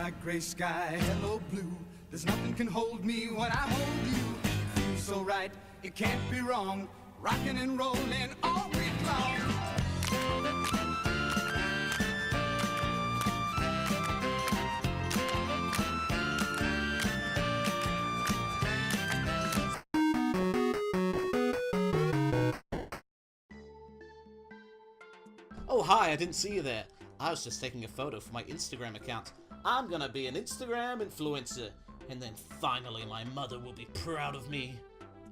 like gray sky, hello blue. There's nothing can hold me when I hold you. Feels so right, it can't be wrong. Rocking and rolling all week long. Oh hi, I didn't see you there. I was just taking a photo for my Instagram account. I'm gonna be an Instagram influencer, and then finally my mother will be proud of me.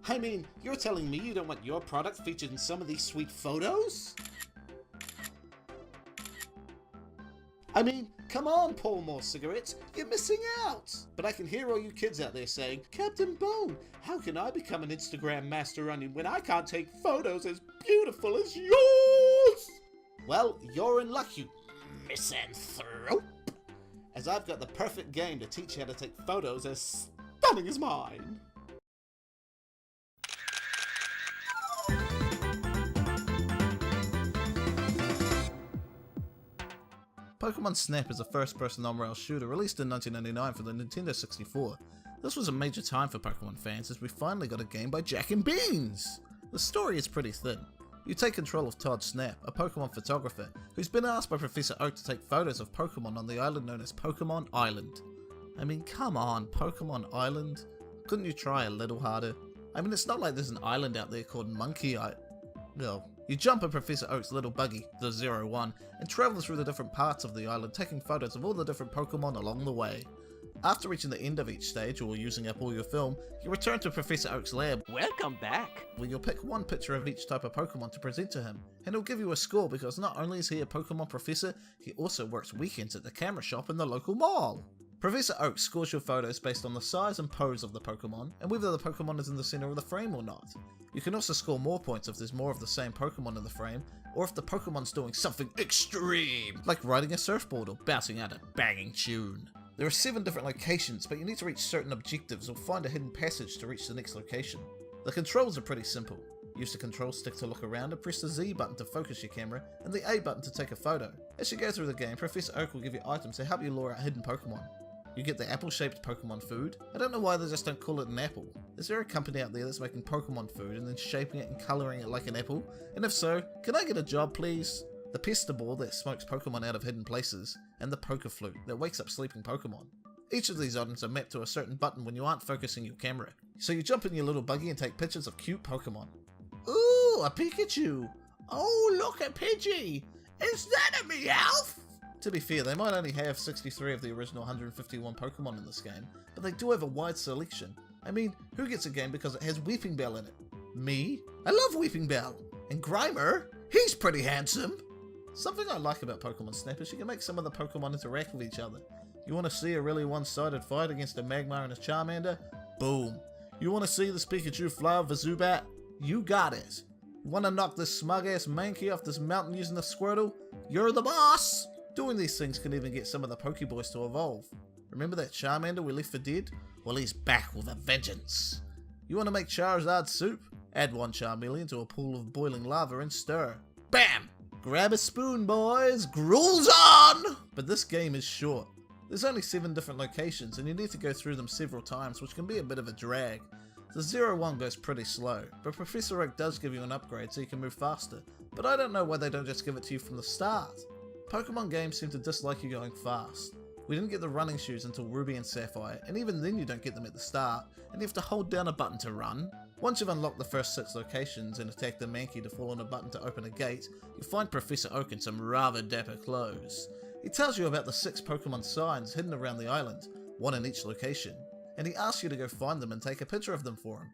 I mean, you're telling me you don't want your product featured in some of these sweet photos? I mean, come on, Paul More Cigarettes, you're missing out! But I can hear all you kids out there saying, Captain Bone, how can I become an Instagram master onion when I can't take photos as beautiful as yours? Well, you're in luck, you misanthrope, as I've got the perfect game to teach you how to take photos as stunning as mine. Pokémon Snap is a first-person on-rail shooter released in 1999 for the Nintendo 64. This was a major time for Pokémon fans as we finally got a game by Jack and Beans! The story is pretty thin. You take control of Todd Snap, a Pokémon photographer, who's been asked by Professor Oak to take photos of Pokémon on the island known as Pokémon Island. I mean, come on, Pokémon Island? Couldn't you try a little harder? I mean, it's not like there's an island out there called Monkey Island. No. You jump in Professor Oak's little buggy, the 01, and travel through the different parts of the island, taking photos of all the different Pokémon along the way. After reaching the end of each stage, or using up all your film, you return to Professor Oak's lab. Welcome back! Where you'll pick one picture of each type of Pokemon to present to him, and he'll give you a score because not only is he a Pokemon professor, he also works weekends at the camera shop in the local mall. Professor Oak scores your photos based on the size and pose of the Pokemon, and whether the Pokemon is in the center of the frame or not. You can also score more points if there's more of the same Pokemon in the frame, or if the Pokemon's doing something extreme, like riding a surfboard or bouncing out a banging tune. There are 7 different locations, but you need to reach certain objectives or find a hidden passage to reach the next location. The controls are pretty simple. Use the control stick to look around and press the Z button to focus your camera and the A button to take a photo. As you go through the game, Professor Oak will give you items to help you lure out hidden Pokemon. You get the apple-shaped Pokemon food. I don't know why they just don't call it an apple. Is there a company out there that's making Pokemon food and then shaping it and colouring it like an apple? And if so, can I get a job please? The Pestiball that smokes Pokemon out of hidden places, and the Poker Flute that wakes up sleeping Pokemon. Each of these items are mapped to a certain button when you aren't focusing your camera. So you jump in your little buggy and take pictures of cute Pokemon. Ooh, a Pikachu! Oh, look at Pidgey! Is that a Meowth? To be fair, they might only have 63 of the original 151 Pokemon in this game, but they do have a wide selection. I mean, who gets a game because it has Weeping Bell in it? Me? I love Weeping Bell! And Grimer? He's pretty handsome! Something I like about Pokemon Snap is you can make some of the Pokemon interact with each other. You want to see a really one-sided fight against a Magmar and a Charmander? Boom. You want to see this Pikachu fly over Zubat? You got it. You want to knock this smug-ass Mankey off this mountain using the Squirtle? You're the boss! Doing these things can even get some of the Pokeboys to evolve. Remember that Charmander we left for dead? Well, he's back with a vengeance. You want to make Charizard soup? Add 1 Charmeleon to a pool of boiling lava and stir. BAM! Grab a spoon, boys! Gruel's on! But this game is short. There's only 7 different locations and you need to go through them several times, which can be a bit of a drag. The 01 goes pretty slow, but Professor Oak does give you an upgrade so you can move faster, but I don't know why they don't just give it to you from the start. Pokemon games seem to dislike you going fast. We didn't get the running shoes until Ruby and Sapphire, and even then you don't get them at the start, and you have to hold down a button to run. Once you've unlocked the first 6 locations and attacked the Mankey to fall on a button to open a gate, you'll find Professor Oak in some rather dapper clothes. He tells you about the 6 Pokemon signs hidden around the island, 1 in each location, and he asks you to go find them and take a picture of them for him.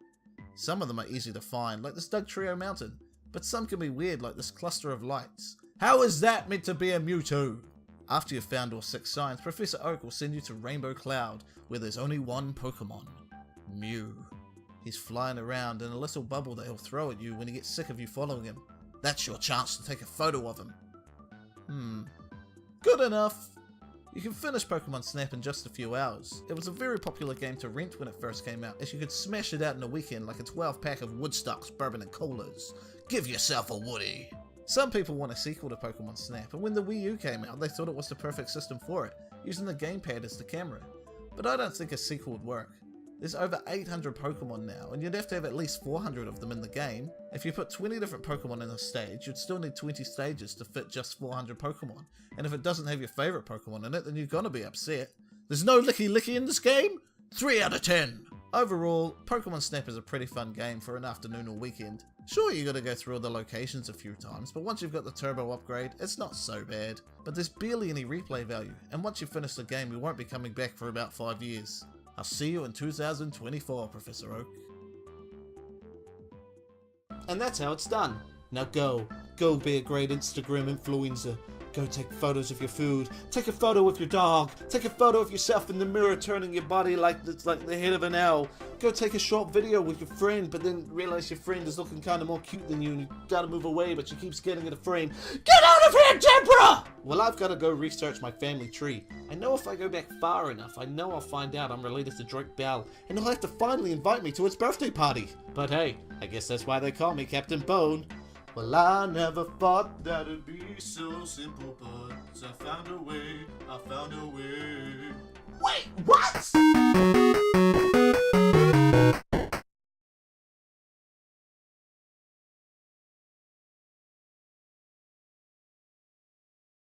Some of them are easy to find, like this Dugtrio Mountain, but some can be weird, like this cluster of lights. How is that meant to be a Mewtwo? After you've found all 6 signs, Professor Oak will send you to Rainbow Cloud, where there's only one Pokemon. Mew. He's flying around in a little bubble that he'll throw at you when he gets sick of you following him. That's your chance to take a photo of him. Good enough! You can finish Pokemon Snap in just a few hours. It was a very popular game to rent when it first came out, as you could smash it out in a weekend like a 12-pack of Woodstocks, bourbon and colas. Give yourself a Woody! Some people want a sequel to Pokemon Snap, and when the Wii U came out, they thought it was the perfect system for it. using the gamepad as the camera, but I don't think a sequel would work. There's over 800 Pokemon now, and you'd have to have at least 400 of them in the game. If you put 20 different Pokemon in a stage, you'd still need 20 stages to fit just 400 Pokemon, and if it doesn't have your favourite Pokemon in it, then you're gonna be upset. There's no Licky Licky in this game? 3 out of 10! Overall, Pokemon Snap is a pretty fun game for an afternoon or weekend. Sure, you gotta go through all the locations a few times, but once you've got the turbo upgrade, it's not so bad. But there's barely any replay value, and once you finish the game, you won't be coming back for about 5 years. I'll see you in 2024, Professor Oak. And that's how it's done. Now go be a great Instagram influencer. Go take photos of your food, take a photo of your dog, take a photo of yourself in the mirror turning your body like the head of an owl. Go take a short video with your friend, but then realize your friend is looking kind of more cute than you and you gotta move away, but she keeps getting in the frame. Get out of here, Deborah! Well, I've gotta go research my family tree. I know if I go back far enough, I know I'll find out I'm related to Drake Bell, and he'll have to finally invite me to his birthday party. But hey, I guess that's why they call me Captain Bone. Well, I never thought that it'd be so simple, but I found a way, I found a way. Wait, what?